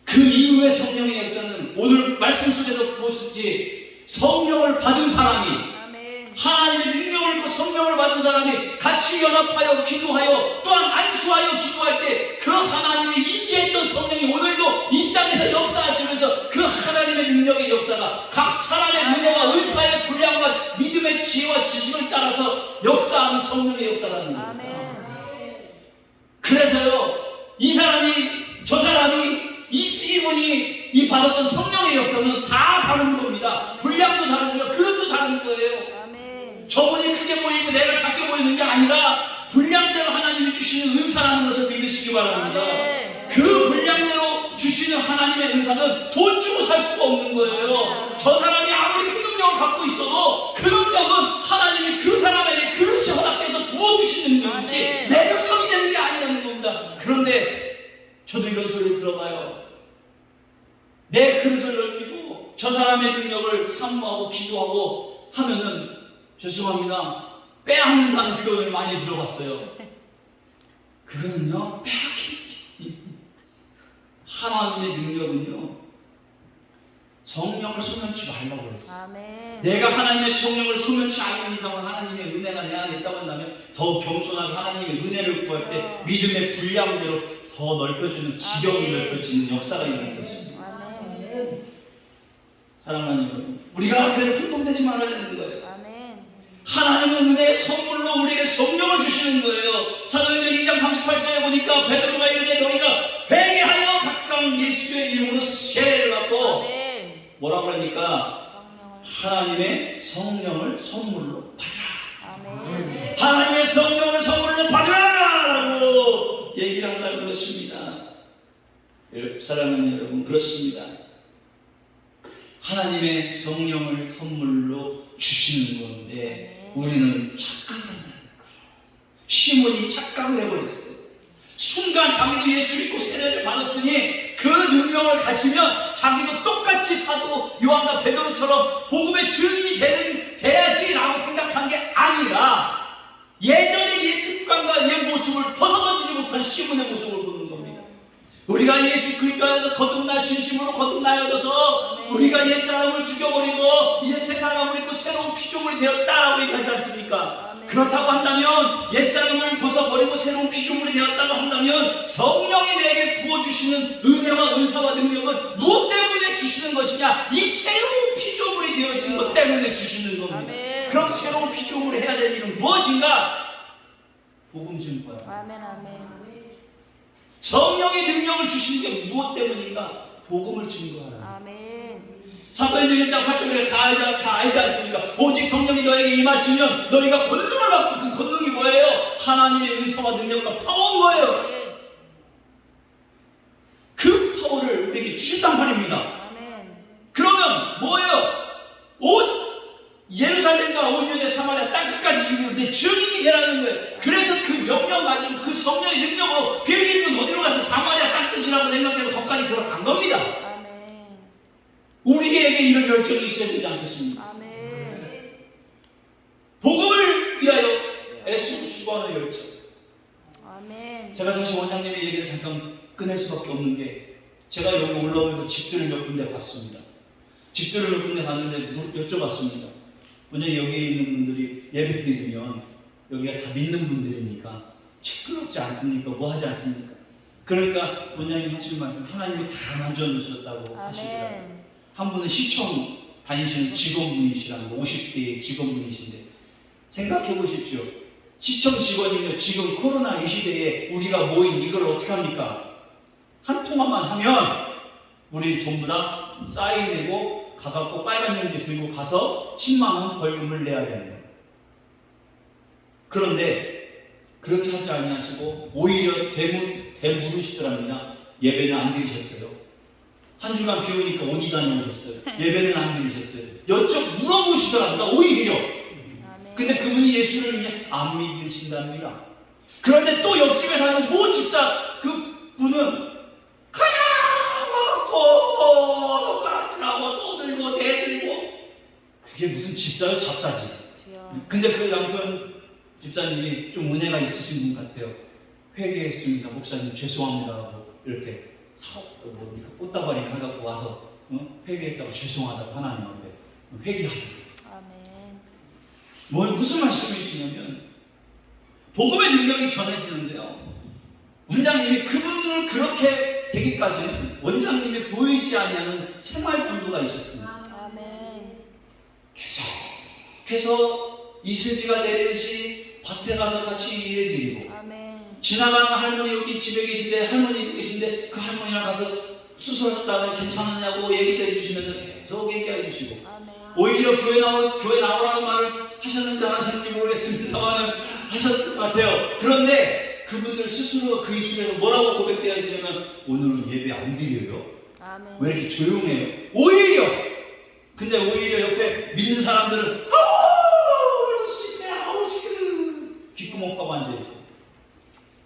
S1: 그 이후의 성령의 역사는 오늘 말씀 속에도 보시지 성령을 받은 사람이
S2: 아멘.
S1: 하나님의 능력을 입고 성령을 받은 사람이 같이 연합하여 기도하여 또한 안수하여 기도할 때 그 하나님의 임재했던 성령이 오늘도 이 땅에서 역사하시면서 그 하나님의 능력의 역사가 각 사람의 은혜와 은사의 분량과 믿음의 지혜와 지식을 따라서 역사하는 성령의 역사라는 겁니다.
S2: 아멘.
S1: 그래서요 이 사람이 저 사람이 이분이 이 받았던 성령의 역사는 다 다른 겁니다. 분량도 다르고요 그릇도 다른 거예요.
S2: 아멘.
S1: 저분이 크게 보이고 내가 작게 보이는 게 아니라 분량대로 하나님이 주시는 은사라는 것을 믿으시기 바랍니다.
S2: 아멘.
S1: 그 분량대로 주시는 하나님의 은사는 돈 주고 살 수가 없는 거예요. 저 사람이 아무리 큰 능력을 갖고 있어도 그 능력은 하나님이 그 사람에게 그릇이 허락돼서 부어주시는 능력이지
S2: 아멘.
S1: 내 능력이 되는 게 아니라는 겁니다. 그런데 저도 이런 소리 들어봐요. 내 그릇을 넓히고 저 사람의 능력을 사모하고 기도하고 하면은 죄송합니다. 빼앗는다는 표현을 많이 들어봤어요. 그거는요 빼앗기 하나님의 능력은요 성령을 소멸치 말라고 그랬어요.
S2: 아멘.
S1: 내가 하나님의 성령을 소멸치 않는 이상은 하나님의 은혜가 내 안에 있다고 한다면 더욱 겸손하게 하나님의 은혜를 구할 때 믿음의 분량대로 더 넓혀주는 지경이 넓혀지는 역사가 있는 것입니다.
S2: 아멘.
S1: 사랑하는 여러분, 우리가 그래서 혼동되지 말아야 되는 거예요.
S2: 아멘.
S1: 하나님은 은혜의 선물로 우리에게 성령을 주시는 거예요. 사도행전 2장 38절에 보니까 베드로가 이르되 너희가 회개하여 각각 예수의 이름으로 세례를 받고
S2: 아멘.
S1: 뭐라고 그러니까
S2: 성령을.
S1: 하나님의 성령을 선물로 받으라.
S2: 아멘.
S1: 하나님의 성령을 선물로 받으라라고 얘기를 한다는 것입니다. 사랑하는 여러분, 그렇습니다. 하나님의 성령을 선물로 주시는 건데 우리는 착각을 한다는 거예요. 시몬이 착각을 해버렸어요. 순간 자기도 예수 믿고 세례를 받았으니 그 능력을 가지면 자기도 똑같이 사도 요한과 베드로처럼 복음의 증인이 돼야지라고 생각한 게 아니라 예전의 옛 습관과 옛 모습을 벗어던지지 못한 시몬의 모습을 보는 겁니다. 우리가 예수 그리스도 안에서 거듭나 진심으로 거듭나여져서 우리가 옛사람을 죽여버리고 이제 새 사람을 입고 새로운 피조물이 되었다라고 얘기하지 않습니까? 그렇다고 한다면 옛사람을 벗어버리고 새로운 피조물이 되었다고 한다면 성령이 내게 부어주시는 은혜와 은사와 능력은 무엇 때문에 주시는 것이냐? 이 새로운 피조물이 되어진 것 때문에 주시는 겁니다.
S2: 아멘.
S1: 그럼 새로운 피조물이 해야 될 일은 무엇인가? 복음 증거야.
S2: 아멘. 아멘.
S1: 성령의 능력을 주신 게 무엇 때문인가? 복음을 증거하라.
S2: 아멘.
S1: 사도행전 1장 8절에 다 알지 않습니까? 오직 성령이 너에게 임하시면 너희가 권능을 받고 그 권능이 뭐예요? 하나님의 은사와 능력과 파워인 거예요.
S2: 네.
S1: 그 파워를 우리에게 주신단 말입니다.
S2: 아멘.
S1: 그러면 뭐예요? 온 예루살렘과 온 유대 사마리아 땅끝까지 이르는데 증인이 되라는 거예요. 그래서 그 명령 가지고 그 성령의 능력으로 빌리는 어디로 가서 사마리아 땅끝이라고 생각해서 거기까지 들어간 겁니다.
S2: 아멘.
S1: 우리에게 이런 열정이 있어야 되지 않겠습니까?
S2: 아멘.
S1: 복음을 위하여 애쓰고 수고하는 열정.
S2: 아멘.
S1: 제가 다시 원장님의 얘기를 잠깐 꺼낼 수밖에 없는 게 제가 여기 올라오면서 집들을 몇 군데 봤습니다. 집들을 몇 군데 봤는데 여쭤봤습니다. 원장님 여기 있는 분들이 예배 드리면 여기가 다 믿는 분들이니까 시끄럽지 않습니까? 뭐 하지 않습니까? 그러니까 원장님 하시는 말씀 하나님이 다 만져주셨다고 하시더라고요.
S2: 아멘.
S1: 한 분은 시청 다니시는 직원분이시라는 거 50대 직원분이신데 생각해 보십시오. 시청 직원이면 지금 코로나 이 시대에 우리가 모인 이걸 어떻게 합니까? 한 통화만 하면 우리 전부 다 사인 내고 가갖고 빨간 용지 들고 가서 10만 원 벌금을 내야 되는 거예요. 그런데 그렇게 하지 아니하시고 오히려 대물으시더랍니다. 예배는 안 드리셨어요. 한 주간 비 오니까 어디 다녀오셨어요? 예배는 안 드리셨어요? 물어보시더랍니다. 오히려.
S2: 아멘.
S1: 근데 그분이 예수를 그냥 안 믿으신답니다. 그런데 또 옆집에 사는 모 집사 그 분은 그냥 와갖고 손가락질하고 떠들고 대들고 그게 무슨 집사요? 잡사지.
S2: 주여.
S1: 근데 그 남편 집사님이 좀 은혜가 있으신 분 같아요. 회개했습니다. 목사님 죄송합니다 하고 이렇게 꽃다발이 가갖고 와서 회개했다고 죄송하다고 하나님 앞에 회개하더라고요.
S2: 아멘.
S1: 무슨 말씀이시냐면 복음의 능력이 전해지는데요. 원장님이 그분을 그렇게 되기까지는 원장님이 보이지 아니하는 생활 전도가 있었습니다.
S2: 아멘.
S1: 계속해서 이슬비가 내리듯이 밭에 가서 같이 일해드리고
S2: 아멘.
S1: 지나가는 할머니 여기 집에 계신데 할머니 계신데 그 할머니랑 가서 수술하셨다면 괜찮았냐고 얘기도 해주시면서 계속 얘기해 주시고
S2: 아멘.
S1: 오히려 교회 나오라는 말을 하셨는지 안 하셨는지 모르겠습니다만 하셨을 것 같아요. 그런데 그분들 스스로 그 입술에서 뭐라고 고백되어지냐면 오늘은 예배 안 드려요.
S2: 아멘.
S1: 왜 이렇게 조용해요? 오히려 근데 오히려 옆에 믿는 사람들은 오늘도 수집해 아우 지금 귓구멍 파고 앉아있고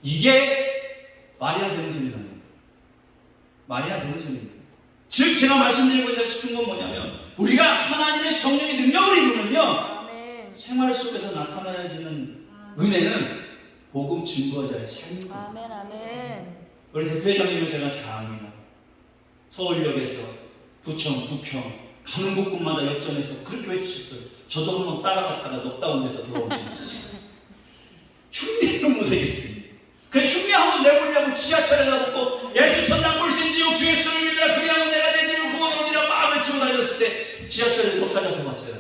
S1: 이게 말이나 되는 소리라는 거예요. 말이나 되는 소리입니다. 즉 제가 말씀드리고 싶은 건 뭐냐면 우리가 하나님의 성령의 능력을 입으면요
S2: 아멘.
S1: 생활 속에서 나타나야지는 은혜는 복음 증거자의 삶입니다.
S2: 아멘. 아멘.
S1: 우리 대표회장님을 제가 잘 압니다. 서울역에서 부천, 부평 가는 곳곳마다 역전해서 그렇게 외치셨어요. 저도 한번 따라갔다가 넉다운 데서 돌아온 적이 있었어요. 흉내는 못하겠습니다. 그래 흉내 한번 내보려고 지하철에 가보고 예수 천당 불신지옥 주 예수를 믿으라 그리하면 내가 내 집을 구원을 얻으리라 막 외치고 다녔을 때 지하철에서 목사님 앞에 봤어요.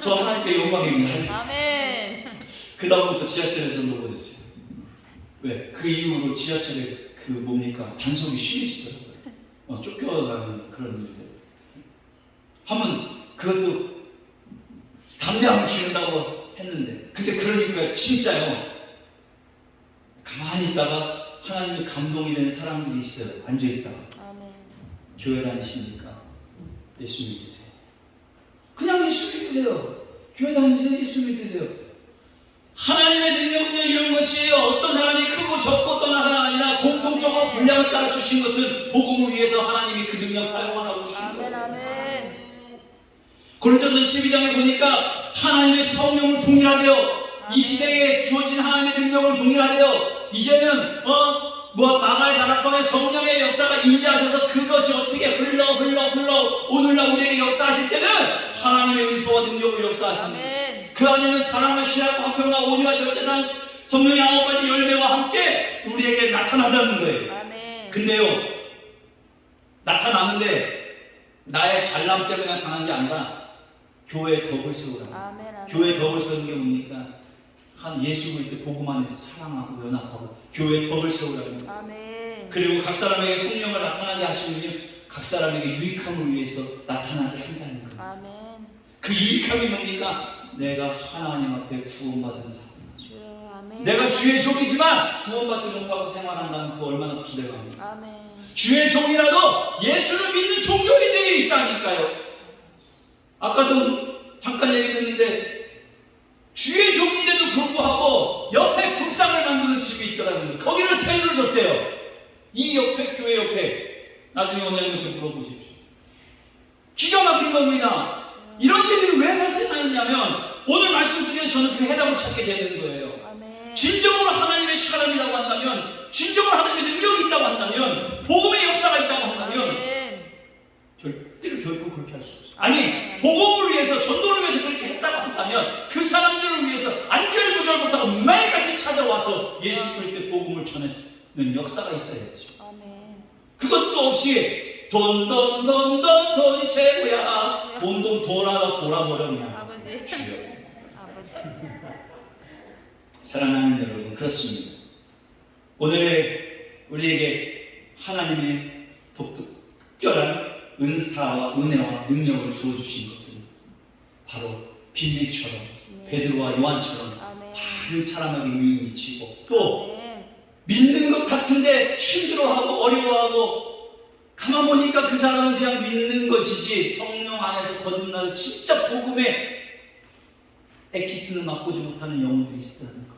S1: 저 하나님께 영광입니다.
S2: 아멘.
S1: 그 다음부터 지하철에서 놀고 됐어요. 왜? 그 이후로 지하철에 그 뭡니까 단속이 심해지더라고요. 쫓겨가는 그런 일들. 하면 그것도 담대함을 기른다고 했는데 근데 그러니까 진짜요. 가만히 있다가 하나님의 감동이 되는 사람들이 있어요. 앉아있다가
S2: 아멘.
S1: 교회 다니십니까? 예수 믿으세요. 그냥 예수 믿으세요. 교회 다니세요. 예수 믿으세요. 하나님의 능력은요 이런 것이에요. 어떤 사람이 크고 적고 떠나가 아니라 공통적으로 분량을 따라 주신 것은 복음을 위해서 하나님이 그 능력 사용하라고 주신
S2: 아멘.
S1: 거예요.
S2: 아멘.
S1: 고린도서 12장에 보니까 하나님의 성령을 동일하되어 이 시대에 주어진 하나님의 능력을 동일하되어 이제는 마가의 다락방에 성령의 역사가 임재하셔서 그것이 어떻게 흘러 오늘날 우리에게 역사하실 때는 하나님의 은사와 능력을 역사하십니다.
S2: 아멘.
S1: 그 안에는 사랑과 희락과 화평과 온유와 절제한 성령의 9가지 열매와 함께 우리에게 나타나다는 거예요.
S2: 아멘.
S1: 근데요 나타나는데 나의 잘남 때문에 나타나는 게 아니라 교회의 덕을 세우라고.
S2: 아멘. 아멘.
S1: 교회의 덕을 세우는 게 뭡니까? 한 예수 그리스도 복음 안에서 사랑하고 연합하고 교회의 덕을 세우라고.
S2: 아멘.
S1: 그리고 각 사람에게 성령을 나타나게 하시면 각 사람에게 유익함을 위해서 나타나게 한다는 거예요.
S2: 아멘.
S1: 그 유익함이 뭡니까? 내가 하나님 앞에 구원받은 자.
S2: 주여. 아멘.
S1: 내가 주의 종이지만 구원받지 못하고 생활한다면 그 얼마나 부대감이에요.
S2: 아멘.
S1: 주의 종이라도 예수를 믿는 종교인들이 있다니까요. 아까도 잠깐 얘기 듣는데 주의 종인데도 불구하고 옆에 불상을 만드는 집이 있더라고요. 거기를 세율을 줬대요. 이 옆에 교회 옆에 나중에 원장님한테 물어보십시오. 기가 막힌 겁니다. 이런 일이 왜 발생하느냐면 오늘 말씀 속에 저는 그 해답을 찾게 되는 거예요.
S2: 아멘.
S1: 진정으로 하나님의 사람이라고 한다면 진정으로 하나님의 능력이 있다고 한다면 복음의 역사가 있다고 한다면
S2: 아멘.
S1: 결코 그렇게 할 수 없어요. 아니 복음을 위해서 전도를 위해서 그렇게 했다고 한다면 그 사람들을 위해서 안절부절 못하고 매일같이 찾아와서 예수 그리스도의 복음을 전했는 역사가 있어야죠.
S2: 아멘.
S1: 그것도 없이 돈이 최고야. 돈하다 돌아버렸냐.
S2: 아버지.
S1: 주여.
S2: 아버지.
S1: 사랑하는 여러분 그렇습니다. 오늘의 우리에게 하나님의 특별한 은사와 은혜와 능력을 주어주신 것은 바로 빌립처럼 베드로와 요한처럼
S2: 아멘.
S1: 많은 사람에게 유익이 미치고 또
S2: 아멘.
S1: 믿는 것 같은데 힘들어하고 어려워하고 가만 보니까 그 사람은 그냥 믿는 것이지 성령 안에서 거듭나서 진짜 복음에 엑기스는 맛보지 못하는 영혼들이 있다는 것.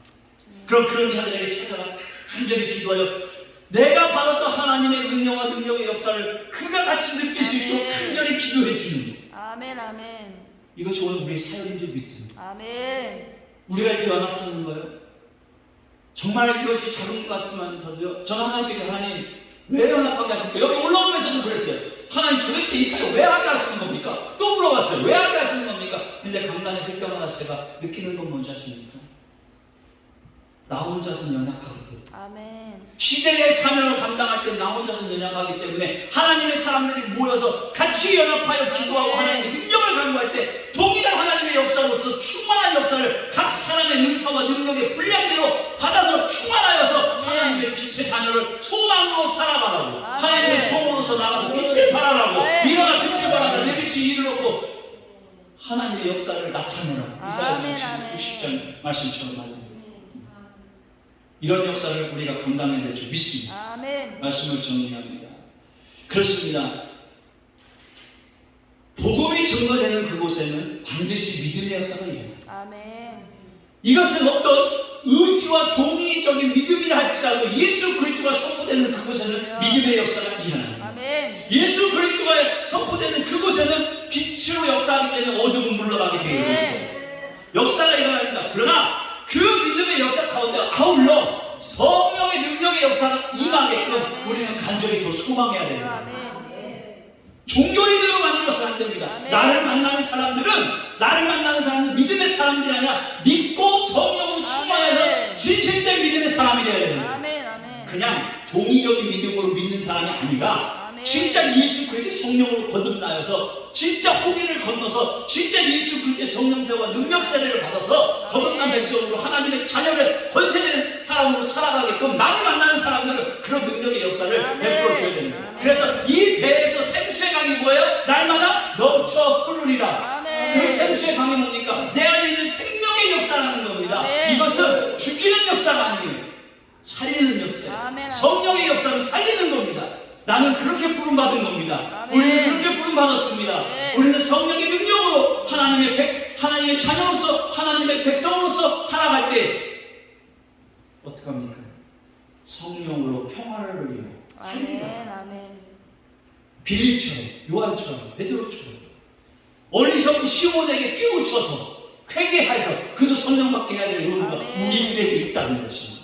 S1: 그럼 그런 자들에게 찾아가 간절히 기도하여 내가 받았던 하나님의 은혜와 능력의 역사를 그가 같이 느낄 수 있도록 간절히 기도해 주는 것.
S2: 아멘, 아멘.
S1: 이것이 오늘 우리의 사역인 줄 믿습니다.
S2: 아멘.
S1: 우리가 이렇게 연합하는 거예요. 정말 이것이 작은 것 같으면서도요. 저는 하나님께 하나님 왜 연합하게 하십니까? 여기 올라오면서도 그랬어요. 하나님 도대체 이 사역 왜 하게 하시는 겁니까? 또 물어봤어요. 왜 하게 하시는 겁니까? 근데 강단에 설 때마다 제가 느끼는 건 뭔지 아십니까? 나 혼자서는 연약하기 때문에.
S2: 아멘.
S1: 시대의 사명을 감당할 때 나 혼자서는 연약하기 때문에 하나님의 사람들이 모여서 같이 연합하여 기도하고 하나님의 능력을 강구할 때 동일한 하나님의 역사로서 충만한 역사를 각 사람의 은사와 능력의 분량대로 받아서 충만하여서 하나님의 빛의 자녀를 소망으로 살아가라고 하나님의 종으로서 나가서 빛을 발하라고 일어나 빛을 발하라 내 빛이 이르렀고 하나님의 역사를 나타내라고 이사야 60장 말씀처럼 말합니다. 이런 역사를 우리가 감당해야 될 줄 믿습니다.
S2: 아멘.
S1: 말씀을 정리합니다. 그렇습니다. 복음이 증거되는 그곳에는 반드시 믿음의 역사가 일어납니다.
S2: 아멘.
S1: 이것은 어떤 의지와 동의적인 믿음이라 할지라도 예수 그리스도가 선포되는 그곳에는 믿음의 역사가 일어납니다.
S2: 아멘.
S1: 예수 그리스도가 선포되는 그곳에는 빛으로 역사하기 때문에 어둠은 물러가게 되는 것이죠. 역사가 일어납니다. 그러나 그 믿음의 역사 가운데 아울러 성령의 능력의 역사가 임하게끔 우리는 간절히 더 소망해야 됩니다. 종교인으로 만들어서는 안 됩니다. 나를 만나는 사람들은 믿음의 사람들이 아니라 믿고 성령으로 충만해서 진실된 믿음의 사람이 되어야 됩니다. 그냥 동의적인 믿음으로 믿는 사람이 아니라 진짜 예수 그리스도의 성령으로 거듭나여서 진짜 호기를 건너서 진짜 예수 그리스도의 성령세와 능력 세례를 받아서 거듭난 백성으로 하나님의 자녀를 권세되는 사람으로 살아가게끔 나를 만나는 사람들은 그런 능력의 역사를 베풀어 줘야 됩니다. 그래서 이 배에서 생수의 강이 뭐예요? 날마다 넘쳐 흐르리라. 그 생수의 강이 뭡니까? 내 안에 있는 생명의 역사라는 겁니다. 이것은 죽이는 역사가 아니에요. 살리는 역사예요. 성령의 역사는 살리는 겁니다. 나는 그렇게 부름받은 겁니다. 우리는 그렇게 부름받았습니다. 우리는 성령의 능력으로 하나님의 자녀로서 하나님의 백성으로서 살아갈 때 어떻게 합니까? 성령으로 평화를 누리며 살리라. 빌립처럼 요한처럼 베드로처럼 어리석은 시몬에게 깨우쳐서 회개해서 그도 성령받게 해야 될 의무가 우리들에게 있다는 것입니다.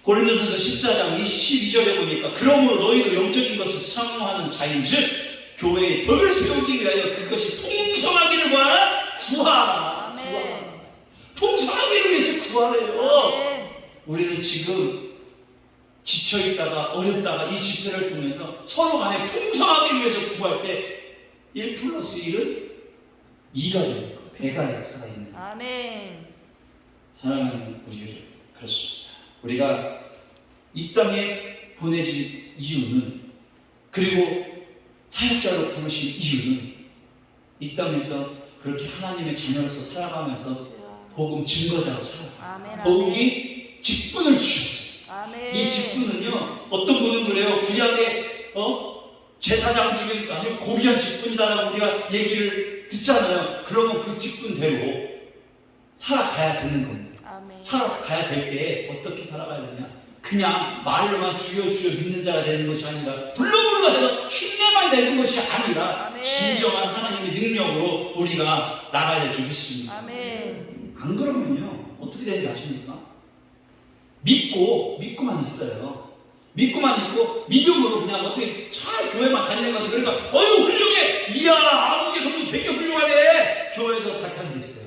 S1: 고린도전서 14장 12절에 보니까 그러므로 너희도 영적인 것을 사모하는 자인즉 교회의 덕을 세우기 위하여 그것이 풍성하기를 구하라. 풍성하기를 위해서 구하래요. 우리는 지금 지쳐있다가 어렵다가 이 집회를 통해서 서로 간에 풍성하기를 위해서 구할 때 1 플러스 1은 2가 되니까 배가 역사가 있는 거예요. 사랑하는 우리 그렇습니다. 우리가 이 땅에 보내진 이유는 그리고 사역자로 부르신 이유는 이 땅에서 그렇게 하나님의 자녀로서 살아가면서 복음 증거자로 살아가요. 복음이 직분을 주셨어요. 이 직분은요 어떤 분은 그래요. 구약의 제사장 중에 아주 고귀한 직분이다라고 우리가 얘기를 듣잖아요. 그러면 그 직분대로 살아가야 되는 겁니다. 살아가야 될 때 어떻게 살아가야 되냐? 그냥 말로만 주여 주여 믿는 자가 되는 것이 아니라 불러불러 해서 흉내만 내는 것이 아니라 진정한 하나님의 능력으로 우리가 나가야 될 줄 믿습니다. 안 그러면요 어떻게 되는지 아십니까? 믿고만 있어요. 믿고만 있고 믿음으로 그냥 어떻게 잘 교회만 다니는 것 같아요. 그러니까 어휴 훌륭해! 이야 아무개 성도 되게 훌륭하네! 교회에서 발탁이 됐어요.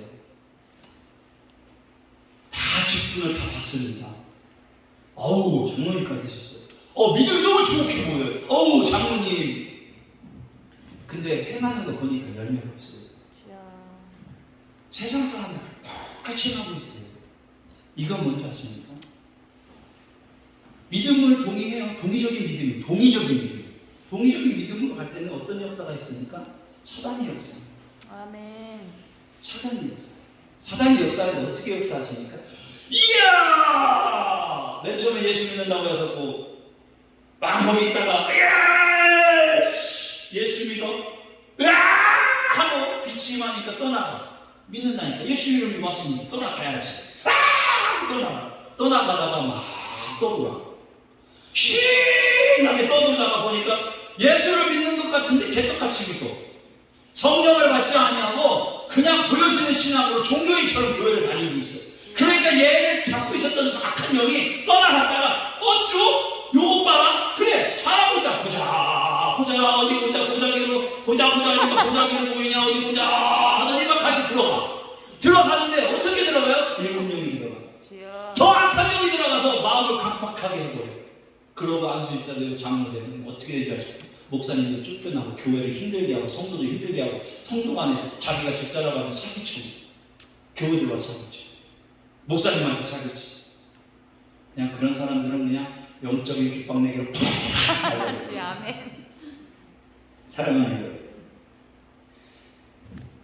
S1: 다 직분을 다 받습니다. 어우 장로님까지 되셨어요. 믿음이 너무 좋게 보여요. 어우 장로님. 근데 행하는 거 보니까 열매가 없어요. 세상 사람들 똑같이 행하고 있어요. 이건 뭔지 아십니까? 믿음을 동의해요. 동의적인 믿음. 동의적인 믿음으로 갈 때는 어떤 역사가 있습니까? 사단의 역사. 사단의 역사. 사단의 역사에서 어떻게 역사하십니까? 이야! 맨 처음에 예수 믿는다고 해서 막 거기 있다가 예수 믿어 하고 기침하니까 떠나가. 믿는다니까. 예수 이름 믿었으니 떠나가야지. 떠나가다가 막 떠돌아. 신나게 떠돌다가 보니까 예수를 믿는 것 같은데 개떡같이 믿고 성령을 받지 아니하고 그냥 보여지는 신앙으로 종교인처럼 교회를 다니고 있어. 그러니까 얘를 잡고 있었던 악한 영이 떠나갔다가 어쭈? 요거 봐라. 그래 잘하고 있다. 보자 어디 보자 하니까 보자기로 보이냐 어디 보자 하더니 막 다시 들어가는데 어떻게 들어가요? 일곱 영이 들어가. 더 악한 영이 들어가서 마음을 강팍하게 해버려. 그러고 안수입사되고 장로되면 어떻게 되지 아십니까? 목사님도 쫓겨나고 교회를 힘들게 하고 성도도 힘들게 하고 성도 안에서 자기가 집 자라가면 사기치고 교회 들어와 사기치고 목사님한테 사기치고 그냥 그런 사람들은 그냥 영적인 깃방내기로
S2: 아멘.
S1: 사랑하는 거예요.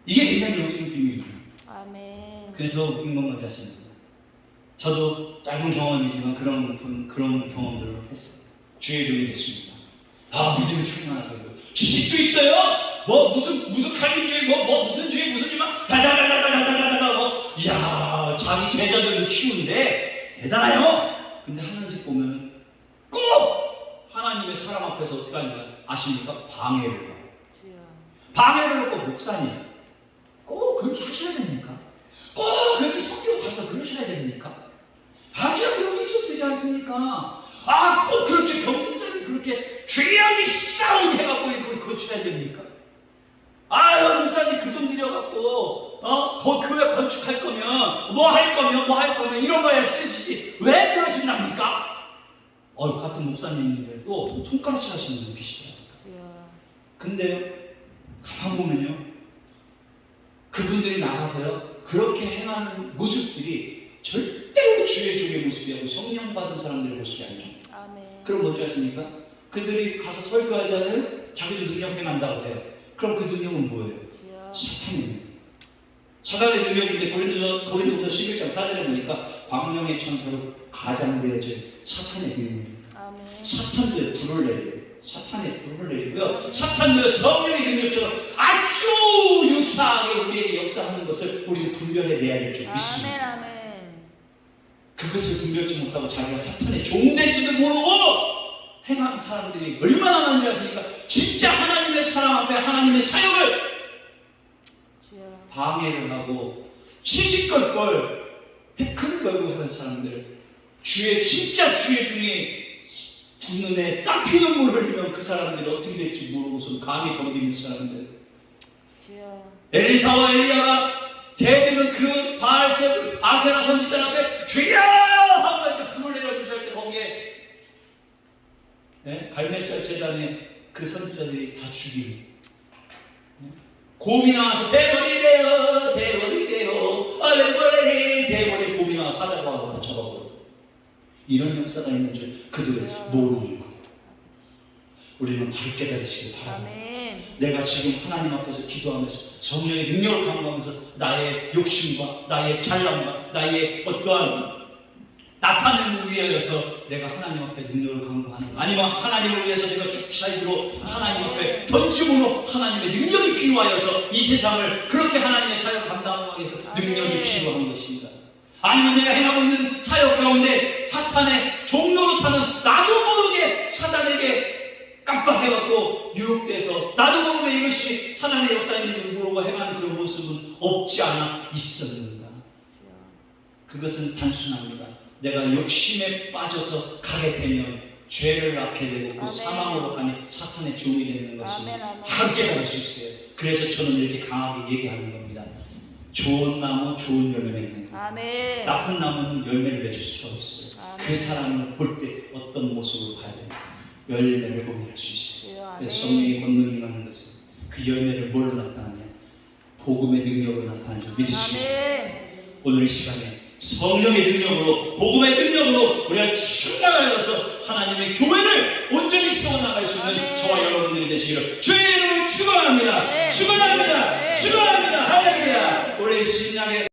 S1: 이게 굉장히 영적인 비밀이에요.
S2: 아멘.
S1: 그래서 웃긴 건 뭔지 아십니까? 저도 짧은 경험이지만 그런 경험들을 했어요. 주의 종이 됐습니다. 믿음이 충만하고 지식도 있어요. 무슨 칼빈주의 무슨 주의 무슨 주만 달달달달달달달달 이야 자기 제자들도 키우는데 대단해요. 근데 하는 짓 보면은 꼭 하나님의 사람 앞에서 어떻게 하는지 아십니까? 방해를 해요. 방해를 하고 목사님 꼭 그렇게 하셔야 됩니까? 꼭 그렇게 성경 가서 그러셔야 됩니까? 그냥 여기 있어도 되지 않습니까? 꼭 그렇게 병든자를 그렇게 죄악이 싸운 해갖고 이거 고쳐야 됩니까? 목사님 그 돈 들여갖고 교회 건축할 거면 뭐 할 거면 이런 거에 쓰시지 왜 그러신답니까? 같은 목사님인데도 손가락질 하시는 분 계시더라고요. 근데요 가만 보면요 그분들이 나가서요 그렇게 행하는 모습들이 절대로 주의 종의 모습이 아니고 성령 받은 사람들의 모습이 아니에요. 그럼 뭔지 아십니까? 그들이 가서 설교하잖아요. 자기도 능력 행한다고 해요. 그럼 그 능력은 뭐예요? 사탄의 능력. 사탄의 능력인데 고린도서 11장 4절에 보니까 광명의 천사로 가장되어진 사탄의 능력. 사탄도 불을 내려요. 사탄의 불을 내리고요. 사탄도 성령의 능력처럼 아주 유사하게 우리에게 역사하는 것을 우리도 분별해내야 될 줄 믿습니다. 그것을 분별치 못하고 자기가 사탄의 종될지도 모르고 행하는 사람들이 얼마나 많은지 아십니까? 진짜 하나님의 사람 앞에 하나님의 사역을 방해를 하고 시시껄껄 태클을 걸고 하는 사람들 진짜 주의 중에 두 눈에 쌍피눈물을 흘리면 그 사람들이 어떻게 될지 모르고서 감히 덤비는 사람들. 엘리사와 엘리야가 대비는 그 바알셋 아세라 선지자 앞에 주여 하고 이렇게 불을 내려주실 때 거기에 갈멜살 제단에 그 선지자들이 다 죽이는 곰이 나와서 대원이 되어 얼레벌레 대원의 곰이 나와서 사자가 다 잡아버려. 이런 역사가 있는 줄 그들은 모르는 거예요. 우리는 바로 깨달으시길 바랍니다. 내가 지금 하나님 앞에서 기도하면서 성령의 능력을 강구하면서 나의 욕심과 나의 잘남과 나의 어떠한 나타냄을 위하여서 내가 하나님 앞에 능력을 강구하는 거 아니면 하나님을 위해서 내가 죽사이로 하나님 앞에 던짐으로 하나님의 능력이 필요하여서 이 세상을 그렇게 하나님의 사역을 감당하기 위해서 능력이 필요한 것입니다. 아니면 내가 행하고 있는 사역 가운데 사탄의 종로로 타는 나도 모르게 사단에게 깜빡해갖고 유혹돼서 나도 모르게 이것이 사단의 역사인지도 모르고 행하는 그런 모습은 없지 않아 있었는가? 그것은 단순합니다. 내가 욕심에 빠져서 가게 되면 죄를 낳게 되고 그 사망으로 가니 사탄의 종이 되는 것이 함께 가질 수 있어요. 그래서 저는 이렇게 강하게 얘기하는 겁니다. 좋은 나무 좋은 열매 맺는 거. 나쁜 나무는 열매를 맺을 수가 없어요. 그 사람을 볼 때 어떤 모습을 봐야 됩니다. 열매를 보게 할 수 있어요. 그래서 성령의 권능이 임하는 것은 그 열매를 뭘로 나타나냐? 복음의 능력으로 나타나는 줄 믿으시기 바랍니다. 오늘 이 시간에 성령의 능력으로 복음의 능력으로 우리가 충만하여서 하나님의 교회를 온전히 세워나갈 수 있는 저와 여러분들이 되시기를 주의 이름으로 축원합니다. 축원합니다. 축원합니다. 할렐루야. 올해 신앙의